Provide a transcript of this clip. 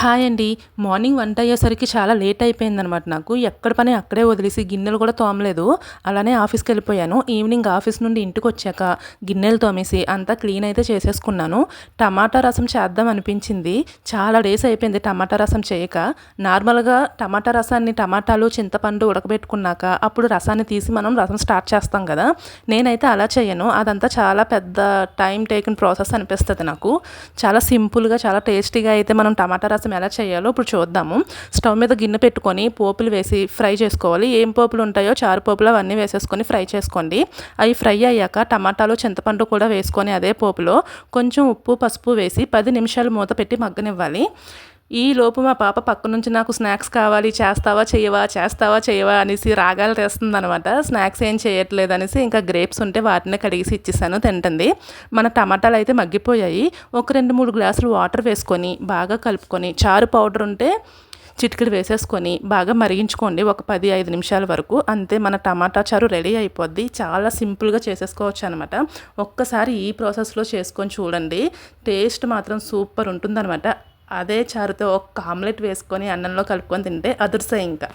Hi అండి. Morning వంట అయ్యేసరికి చాలా లేట్ అయిపోయిందనమాట నాకు. ఎక్కడ పని అక్కడే వదిలేసి గిన్నెలు కూడా తోమలేదు. అలానే ఆఫీస్‌కెళ్ళిపోయాను. ఈవినింగ్ ఆఫీస్ నుండి ఇంటికొచ్చాక గిన్నెలు తోమేసి అంతా క్లీన్ అయితే చేసేసుకున్నాను. టమాటా రసం చేద్దాం అనిపించింది. చాలా డేస్ అయిపోయింది టమాటా రసం చేయక. నార్మల్‌గా టమాటా రసాన్ని టమాటాలు, చింతపండు ఉడకబెట్టుకున్నాక అప్పుడు రసాన్ని తీసి మనం రసం స్టార్ట్ చేస్తాం కదా! నేనైతే అలా చేయను. అదంతా చాలా పెద్ద టైమ్ టేకిన్ ప్రాసెస్ అనిపిస్తది నాకు. చాలా సింపుల్‌గా, చాలా టేస్టీగా అయితే మనం టమాటా రసం ఎలా చేయాలో ఇప్పుడు చూద్దాము. స్టవ్ మీద గిన్నె పెట్టుకొని పోపులు వేసి ఫ్రై చేసుకోవాలి. ఏం పోపులు ఉంటాయో చారు పోపులు అవన్నీ వేసేసుకొని ఫ్రై చేసుకోండి. అవి ఫ్రై అయ్యాక టమాటాలు, చింతపండు కూడా వేసుకొని అదే పోపులో కొంచెం ఉప్పు, పసుపు వేసి 10 నిమిషాలు మూత పెట్టి మగ్గనివ్వాలి. ఈలోపు మా పాప పక్క నుంచి నాకు స్నాక్స్ కావాలి, చేస్తావా చేయవా, చేస్తావా చేయవా అనేసి రాగాలు తీస్తుందనమాట. స్నాక్స్ ఏం చేయట్లేదు అనేసి ఇంకా గ్రేప్స్ ఉంటే వాటినే కడిగేసి ఇచ్చేసాను, తింటుంది. మన టమాటాలు అయితే మగ్గిపోయాయి. ఒక 2, 3 గ్లాసులు వాటర్ వేసుకొని బాగా కలుపుకొని చారు పౌడర్ ఉంటే చిటికెడు వేసేసుకొని బాగా మరిగించుకోండి ఒక 10, 5 నిమిషాల వరకు. అంతే, మన టమాటా చారు రెడీ అయిపోద్ది. చాలా సింపుల్గా చేసేసుకోవచ్చు అనమాట. ఒక్కసారి ఈ ప్రాసెస్లో చేసుకొని చూడండి, టేస్ట్ మాత్రం సూపర్ ఉంటుందన్నమాట. అదే చారుతో ఒక ఆమ్లెట్ వేసుకొని అన్నంలో కలుపుకొని తింటే అదుర్సే ఇంకా.